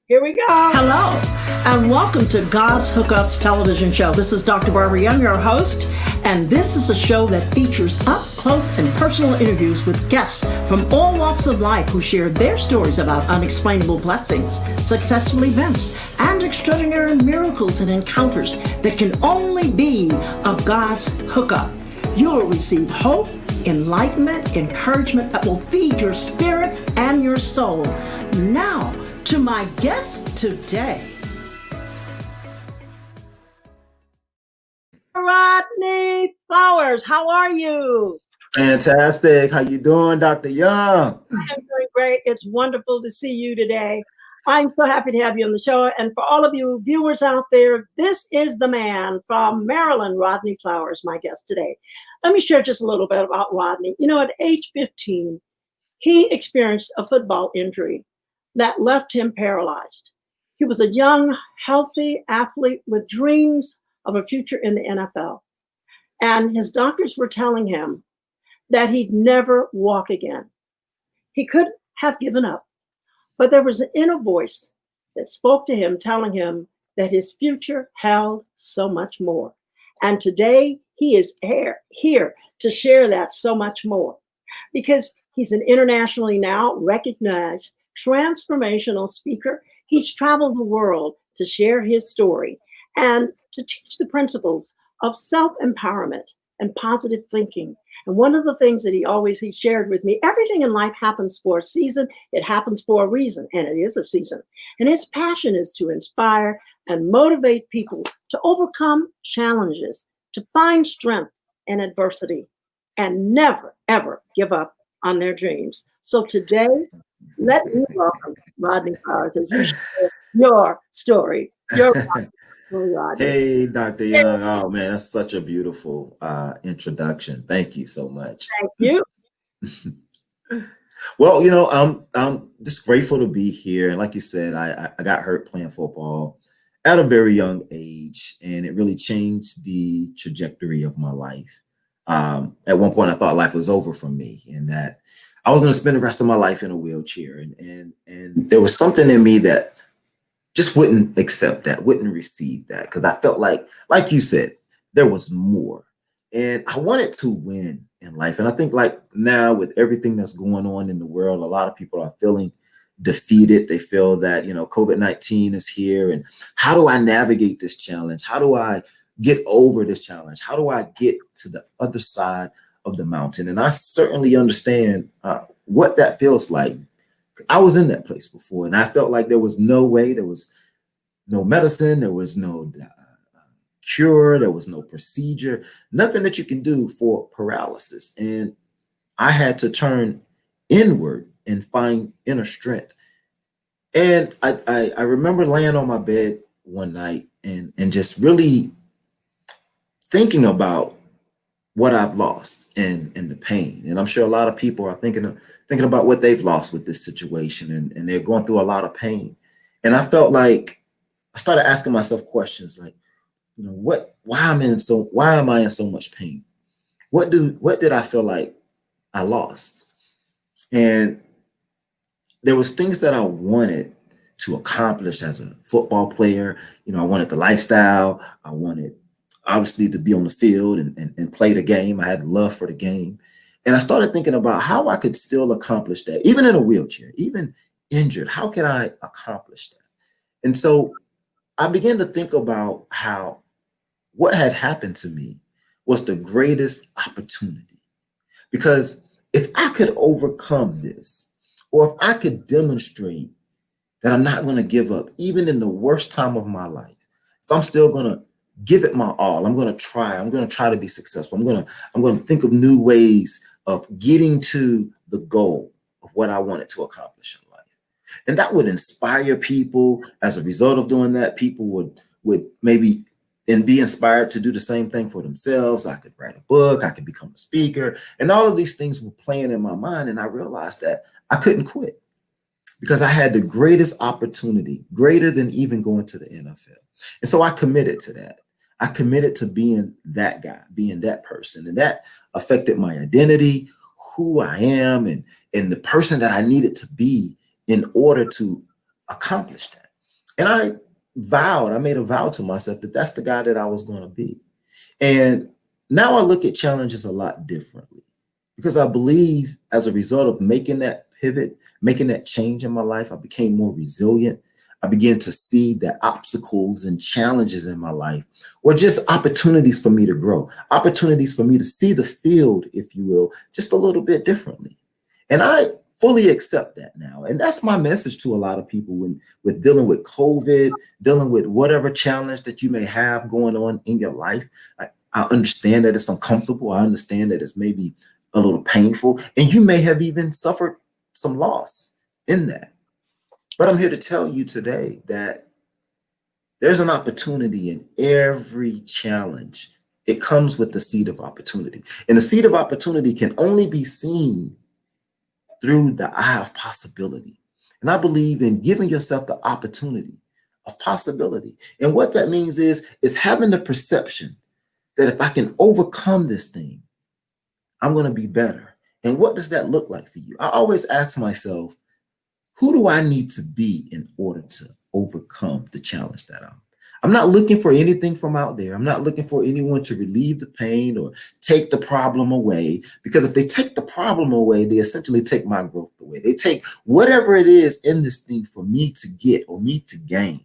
Here we go. Hello, and welcome to God's Hookups television show. This is Dr. Barbara Young, your host, and this is a show that features up close and personal interviews with guests from all walks of life who share their stories about unexplainable blessings, successful events, and extraordinary miracles and encounters that can only be of God's hookup. You will receive hope, enlightenment, encouragement that will feed your spirit and your soul. Now, to my guest today, Rodney Flowers. How are you? Fantastic. How you doing, Dr. Young? I'm doing great. It's wonderful to see you today. I'm so happy to have you on the show. And for all of you viewers out there, this is the man from Maryland, Rodney Flowers, my guest today. Let me share just a little bit about Rodney. You know, at age 15, he experienced a football injury that left him paralyzed. He was a young, healthy athlete with dreams of a future in the NFL. And his doctors were telling him that he'd never walk again. He could have given up, but there was an inner voice that spoke to him, telling him that his future held so much more. And today he is here to share that so much more, because he's an internationally now recognized transformational speaker. He's traveled the world to share his story and to teach the principles of self-empowerment and positive thinking. And one of the things that he shared with me, everything in life happens for a season. It happens for a reason, and it is a season. And his passion is to inspire and motivate people to overcome challenges, to find strength in adversity, and never, ever give up on their dreams. So today, let me welcome Rodney Flowers as you share your story. Hey, Dr. Young. Oh, man, that's such a beautiful introduction. Thank you so much. Thank you. Well, you know, I'm just grateful to be here. And like you said, I got hurt playing football at a very young age, and it really changed the trajectory of my life. At one point, I thought life was over for me and that I was going to spend the rest of my life in a wheelchair. And there was something in me that just wouldn't accept that, wouldn't receive that, because I felt like you said, there was more. And I wanted to win in life. And I think like now with everything that's going on in the world, a lot of people are feeling defeated. They feel that, you know, COVID-19 is here. And how do I navigate this challenge? How do I get over this challenge? How do I get to the other side of the mountain? And I certainly understand what that feels like. I was in that place before, and I felt like there was no way, there was no medicine, there was no cure, there was no procedure, nothing that you can do for paralysis. And I had to turn inward and find inner strength. And I remember laying on my bed one night and just really thinking about what I've lost and the pain. And I'm sure a lot of people are thinking about what they've lost with this situation, and they're going through a lot of pain. And I felt like I started asking myself questions like, you know, why am I in so much pain? What did I feel like I lost? And there was things that I wanted to accomplish as a football player. You know, I wanted the lifestyle. I wanted obviously to be on the field and play the game. I had love for the game. And I started thinking about how I could still accomplish that, even in a wheelchair, even injured. How can I accomplish that? And so I began to think about how what had happened to me was the greatest opportunity. Because if I could overcome this, or if I could demonstrate that I'm not going to give up, even in the worst time of my life, if I'm still going to give it my all, I'm going to try to be successful. I'm going to think of new ways of getting to the goal of what I wanted to accomplish in life. And that would inspire people. As a result of doing that, people would maybe be inspired to do the same thing for themselves. I could write a book, I could become a speaker, and all of these things were playing in my mind. And I realized that I couldn't quit because I had the greatest opportunity, greater than even going to the NFL. And so I committed to that. I committed to being that guy, being that person. And that affected my identity, who I am, and the person that I needed to be in order to accomplish that. And I made a vow to myself that that's the guy that I was going to be. And now I look at challenges a lot differently because I believe as a result of making that pivot, making that change in my life, I became more resilient. I began to see that obstacles and challenges in my life were just opportunities for me to grow, opportunities for me to see the field, if you will, just a little bit differently. And I fully accept that now. And that's my message to a lot of people when with dealing with COVID, dealing with whatever challenge that you may have going on in your life. I understand that it's uncomfortable. I understand that it's maybe a little painful, and you may have even suffered some loss in that. But I'm here to tell you today that there's an opportunity in every challenge. It comes with the seed of opportunity. And the seed of opportunity can only be seen through the eye of possibility. And I believe in giving yourself the opportunity of possibility. And what that means is having the perception that if I can overcome this thing, I'm going to be better. And what does that look like for you? I always ask myself, who do I need to be in order to overcome the challenge that I'm not looking for anything from out there. I'm not looking for anyone to relieve the pain or take the problem away, because if they take the problem away, they essentially take my growth away. They take whatever it is in this thing for me to get or me to gain.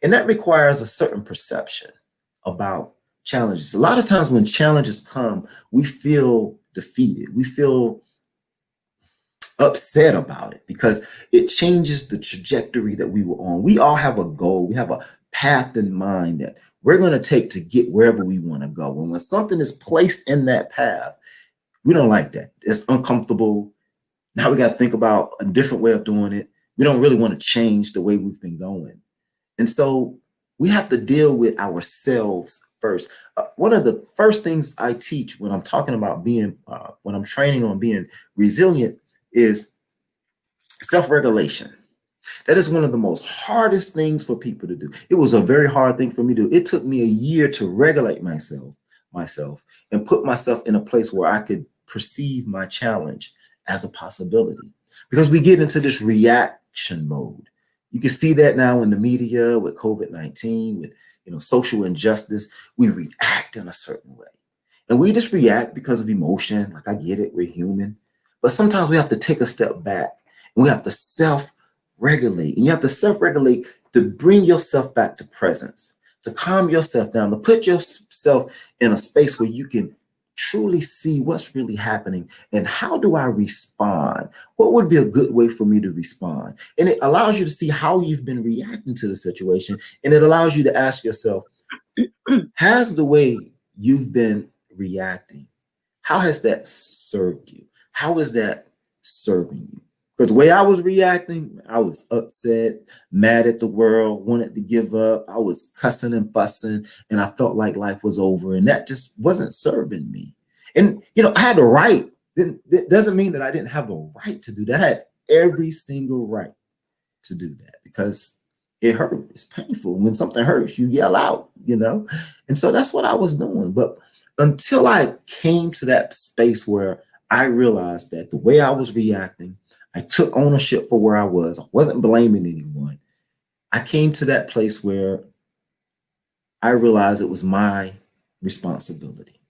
And that requires a certain perception about challenges. A lot of times when challenges come, we feel defeated. We feel upset about it because it changes the trajectory that we were on. We all have a goal. We have a path in mind that we're going to take to get wherever we want to go. And when something is placed in that path, we don't like that. It's uncomfortable. Now we got to think about a different way of doing it. We don't really want to change the way we've been going. And so we have to deal with ourselves first. One of the first things I teach when I'm talking about when I'm training on being resilient is self-regulation. That is one of the most hardest things for people to do. It was a very hard thing for me to do. It took me a year to regulate myself and put myself in a place where I could perceive my challenge as a possibility, because we get into this reaction mode. You can see that now in the media with COVID-19, with social injustice. We react in a certain way, and we just react because of emotion. Like, I get it, we're human, but sometimes we have to take a step back and we have to self-regulate. And you have to self-regulate to bring yourself back to presence, to calm yourself down, to put yourself in a space where you can truly see what's really happening and how do I respond? What would be a good way for me to respond? And it allows you to see how you've been reacting to the situation. And it allows you to ask yourself, has the way you've been reacting, how has that served you? How is that serving you? Because the way I was reacting, I was upset, mad at the world, wanted to give up. I was cussing and fussing, and I felt like life was over, and that just wasn't serving me. And, I had the right. It doesn't mean that I didn't have the right to do that. I had every single right to do that because it hurt. It's painful. When something hurts, you yell out, And so that's what I was doing. But until I came to that space where I realized that the way I was reacting, I took ownership for where I was. I wasn't blaming anyone. I came to that place where I realized it was my responsibility.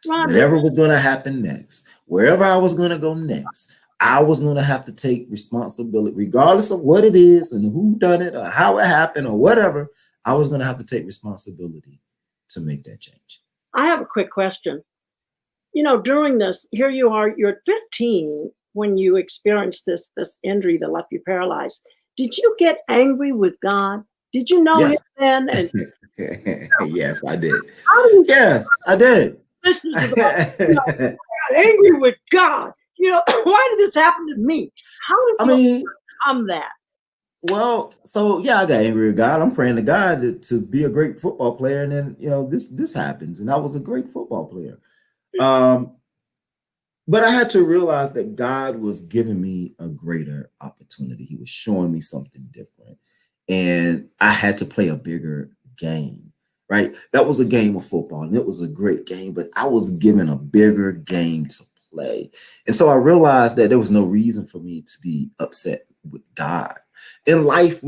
Rodney, whatever was going to happen next, wherever I was going to go next, I was going to have to take responsibility, regardless of what it is and who done it or how it happened or whatever. I was going to have to take responsibility to make that change. I have a quick question. During this, here you are, you're 15 when you experienced this injury that left you paralyzed. Did you get angry with God? Did you know him then? And yes, I did. Yes, I did. I got angry with God. Why did this happen to me? How did you overcome that? Well, so I got angry with God. I'm praying to God to be a great football player, and then this happens, and I was a great football player. But I had to realize that God was giving me a greater opportunity. He was showing me something different, and I had to play a bigger game, right? That was a game of football, and it was a great game, but I was given a bigger game to play. And so I realized that there was no reason for me to be upset with God. In life,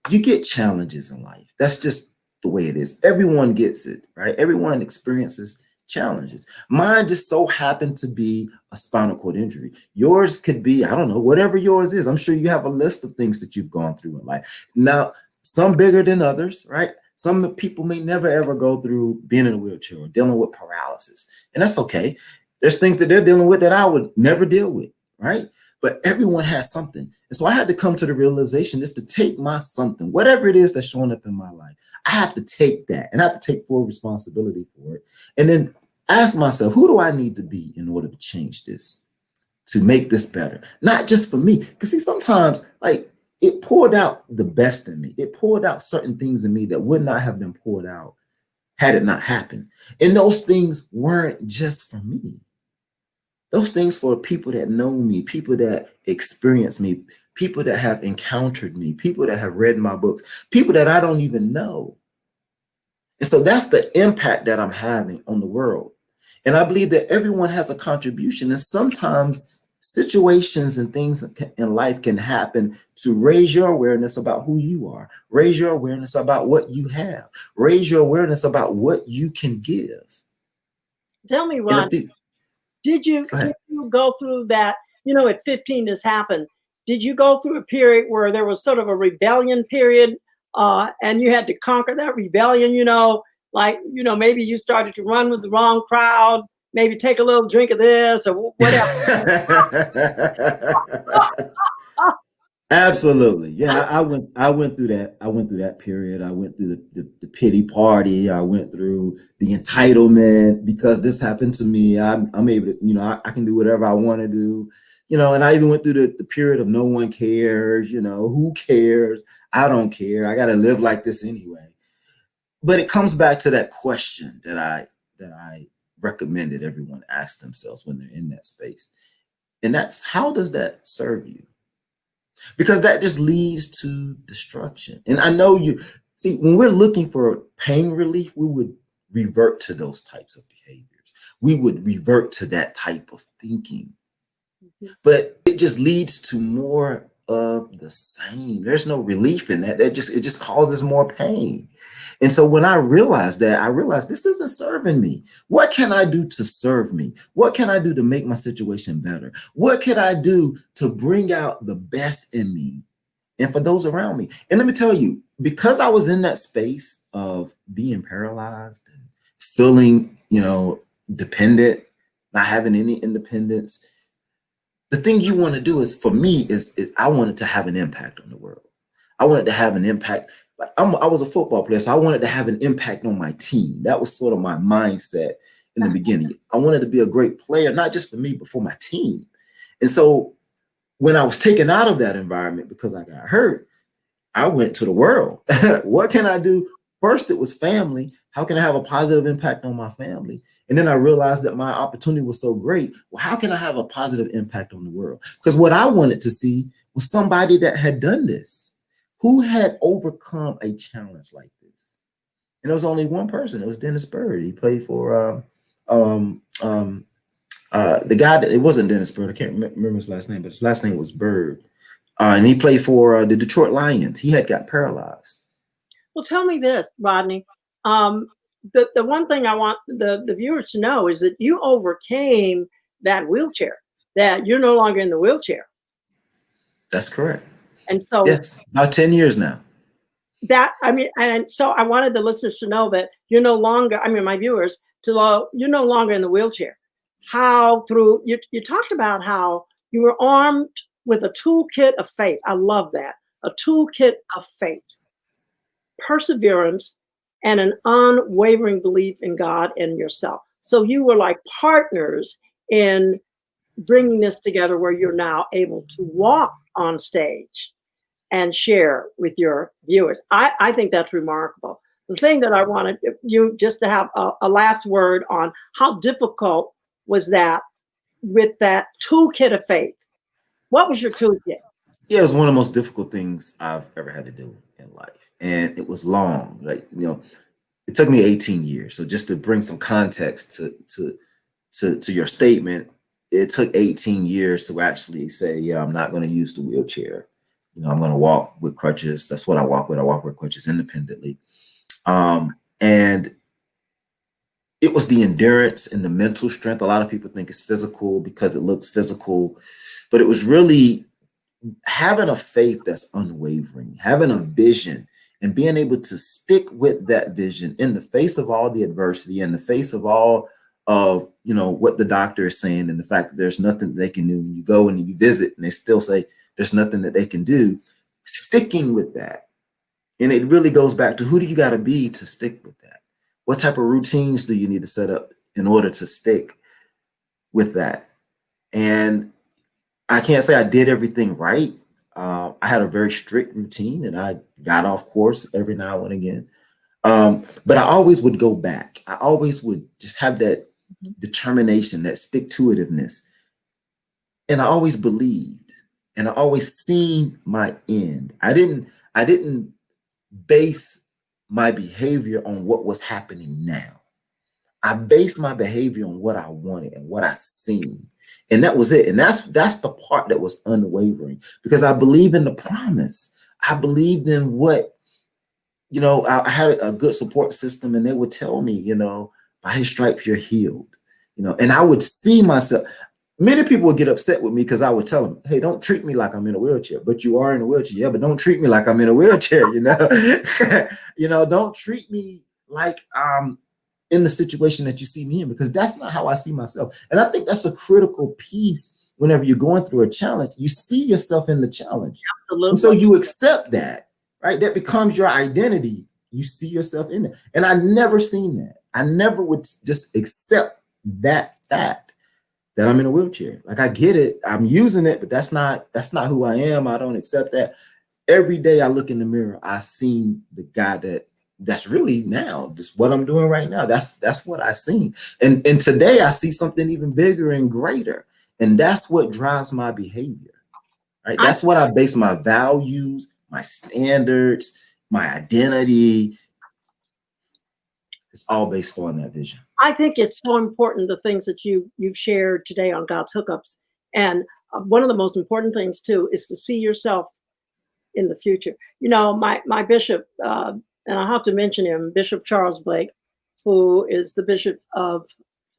you get challenges in life. That's just the way it is. Everyone gets it, right? Everyone experiences challenges. Mine just so happened to be a spinal cord injury. Yours could be, I don't know, whatever yours is. I'm sure you have a list of things that you've gone through in life. Now, some bigger than others, right? Some people may never ever go through being in a wheelchair or dealing with paralysis, and that's okay. There's things that they're dealing with that I would never deal with, right? But everyone has something. And so I had to come to the realization just to take my something, whatever it is that's showing up in my life. I have to take that and I have to take full responsibility for it. And then ask myself, who do I need to be in order to change this, to make this better? Not just for me. Because see, sometimes like it poured out the best in me. It poured out certain things in me that would not have been poured out had it not happened. And those things weren't just for me. Those things for people that know me, people that experience me, people that have encountered me, people that have read my books, people that I don't even know. And so that's the impact that I'm having on the world. And I believe that everyone has a contribution. And sometimes situations and things in life can happen to raise your awareness about who you are, raise your awareness about what you have, raise your awareness about what you can give. Tell me, Ron, did you go through that? You know, at 15, this happened. Did you go through a period where there was sort of a rebellion period, and you had to conquer that rebellion? You know, like, you know, maybe you started to run with the wrong crowd, maybe take a little drink of this or whatever. Absolutely. Yeah, I went through that. I went through that period. I went through the pity party. I went through the entitlement because this happened to me. I'm able to, you know, I can do whatever I want to do. You know, and I even went through the period of no one cares, you know, who cares? I don't care. I got to live like this anyway. But it comes back to that question that I recommended everyone ask themselves when they're in that space. And that's, how does that serve you? Because that just leads to destruction. And I know you see, when we're looking for pain relief, we would revert to those types of behaviors. We would revert to that type of thinking. But it just leads to more of the same. There's no relief in that. It just causes more pain. And so when I realized that, I realized this isn't serving me. What can I do to serve me? What can I do to make my situation better? What can I do to bring out the best in me and for those around me? And let me tell you, because I was in that space of being paralyzed and feeling, you know, dependent, not having any independence, the thing you want to do is, for me, is I wanted to have an impact on the world. I wanted to have an impact. I was a football player, so I wanted to have an impact on my team. That was sort of my mindset in the beginning. I wanted to be a great player, not just for me, but for my team. And so when I was taken out of that environment because I got hurt, I went to the world. What can I do? First, it was family. How can I have a positive impact on my family? And then I realized that my opportunity was so great. Well, how can I have a positive impact on the world? Because what I wanted to see was somebody that had done this, who had overcome a challenge like this. And there was only one person. It was Dennis Bird. He played for the guy that, it wasn't Dennis Bird. I can't remember his last name, but his last name was Bird. And he played for the Detroit Lions. He had got paralyzed. Well, tell me this, Rodney. The one thing I want the viewers to know is that you overcame that wheelchair, that you're no longer in the wheelchair. That's correct. And so, yes, about 10 years now. And so I wanted the listeners to know that you're no longer, my viewers, you're no longer in the wheelchair. How through, you talked about how you were armed with a toolkit of faith. I love that. A toolkit of faith, perseverance, and an unwavering belief in God and yourself. So you were like partners in bringing this together, where you're now able to walk on stage and share with your viewers. I think that's remarkable. The thing that I wanted you just to have a last word on, how difficult was that with that toolkit of faith? What was your toolkit? Yeah, it was one of the most difficult things I've ever had to do in life. And it was long. Like, you know, it took me 18 years. So just to bring some context to your statement, it took 18 years to actually say, yeah, I'm not going to use the wheelchair. I'm going to walk with crutches. That's what I walk with. I walk with crutches independently. And it was the endurance and the mental strength. A lot of people think it's physical because it looks physical, but it was really having a faith that's unwavering, having a vision and being able to stick with that vision in the face of all the adversity, in the face of all of, what the doctor is saying, and the fact that there's nothing they can do. When you go and you visit and they still say there's nothing that they can do, sticking with that. And it really goes back to, who do you got to be to stick with that? What type of routines do you need to set up in order to stick with that? And I can't say I did everything right. I had a very strict routine and I got off course every now and again. But I always would go back. I always would just have that determination, that stick-to-itiveness. And I always believed, and I always seen my end. I didn't base my behavior on what was happening now. I based my behavior on what I wanted and what I seen. And that was it. And that's the part that was unwavering, because I believe in the promise. I believed in what, I had a good support system, and they would tell me, by his stripes you're healed, and I would see myself. Many people would get upset with me because I would tell them, hey, don't treat me like I'm in a wheelchair. But you are in a wheelchair. Yeah, but don't treat me like I'm in a wheelchair, don't treat me like I'm in the situation that you see me in, because that's not how I see myself. And I think that's a critical piece. Whenever you're going through a challenge, you see yourself in the challenge. Absolutely. And so you accept that, right? That becomes your identity. You see yourself in it. And I never seen that. I never would just accept that fact that I'm in a wheelchair. Like, I get it, I'm using it, but that's not who I am. I don't accept that. Every day I look in the mirror, I see the guy that's really now just what I'm doing right now. That's what I seen. And today I see something even bigger and greater. And that's what drives my behavior. Right? That's what I base my values, my standards, my identity. It's all based on that vision. I think it's so important, the things that you've shared today on God's Hookups. And one of the most important things too is to see yourself in the future. My bishop, and I have to mention him, Bishop Charles Blake, who is the bishop of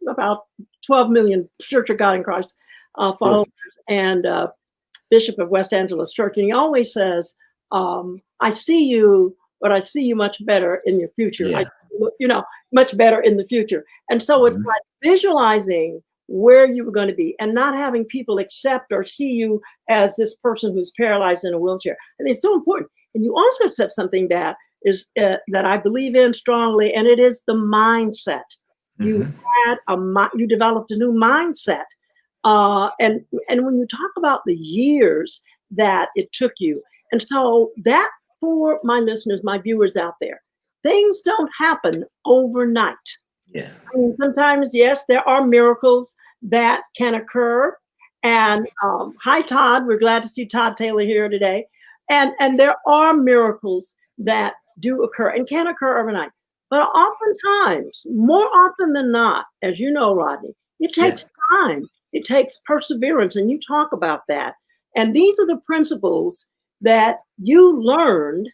about 12 million Church of God in Christ followers, and Bishop of West Angeles Church. And he always says, I see you, but I see you much better in your future. Yeah. Much better in the future. And so it's like visualizing where you were going to be and not having people accept or see you as this person who's paralyzed in a wheelchair. And it's so important. And you also accept something that is that I believe in strongly, and it is the mindset. You you developed a new mindset. And when you talk about the years that it took you, and so that, for my listeners, my viewers out there, things don't happen overnight. Yeah. I mean, sometimes, yes, there are miracles that can occur. And hi, Todd. We're glad to see Todd Taylor here today. And there are miracles that do occur and can occur overnight. But oftentimes, more often than not, as you know, Rodney, it takes time. It takes perseverance. And you talk about that. And these are the principles that you learned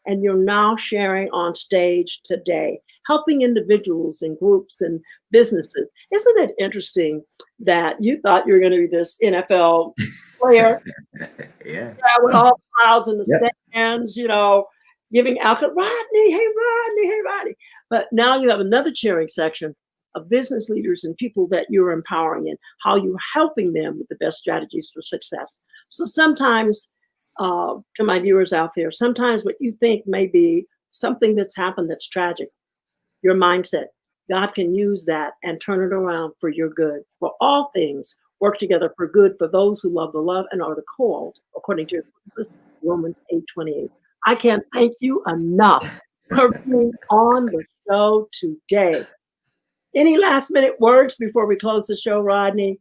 and you're now sharing on stage today, helping individuals and groups and businesses. Isn't it interesting that you thought you were going to be this NFL player? Yeah, with all the crowds in the stands, giving out to Rodney, hey, Rodney, hey, Rodney. But now you have another cheering section of business leaders and people that you're empowering, and how you're helping them with the best strategies for success. So sometimes, to my viewers out there, sometimes what you think may be something that's happened that's tragic, your mindset, God can use that and turn it around for your good. For all things work together for good for those who love the Lord and are the called, according to Romans 8:28. I can't thank you enough for being on the show today. Any last minute words before we close the show, Rodney?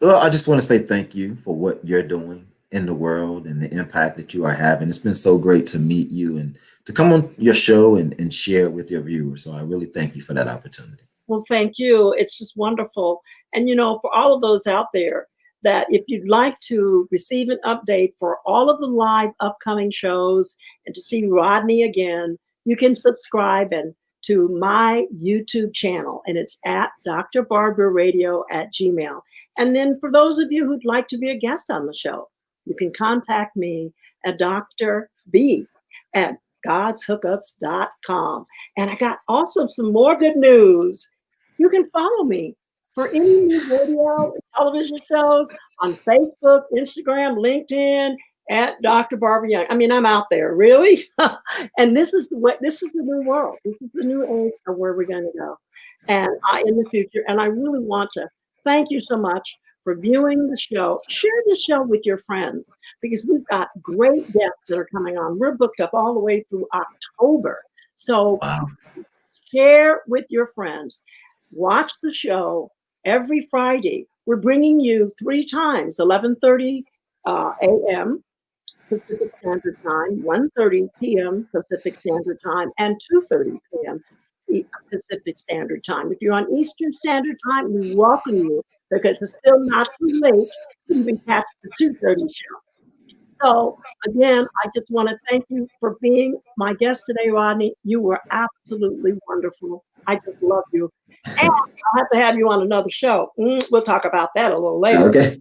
Well, I just want to say thank you for what you're doing in the world and the impact that you are having. It's been so great to meet you and to come on your show and share with your viewers. So I really thank you for that opportunity. Well, thank you. It's just wonderful. And, for all of those out there that if you'd like to receive an update for all of the live upcoming shows and to see Rodney again, you can subscribe to my YouTube channel, and it's at Dr. Barbara Radio at Gmail. And then for those of you who'd like to be a guest on the show, you can contact me at Dr. B at godshookups.com. And I got also some more good news. You can follow me for any new radio, television shows on Facebook, Instagram, LinkedIn, at Dr. Barbara Young. I mean, I'm out there, really. And this is the new world. This is the new age of where we're going to go, and in the future. And I really want to thank you so much for viewing the show. Share the show with your friends, because we've got great guests that are coming on. We're booked up all the way through October. So share with your friends. Watch the show every Friday. We're bringing you 3 times, 11:30 a.m. Pacific Standard Time, 1:30 p.m. Pacific Standard Time, and 2:30 p.m. Pacific Standard Time. If you're on Eastern Standard Time, we welcome you, because it's still not too late to even catch the 2:30 show. So again, I just want to thank you for being my guest today, Rodney. You were absolutely wonderful. I just love you. And I'll have to have you on another show. We'll talk about that a little later. Okay.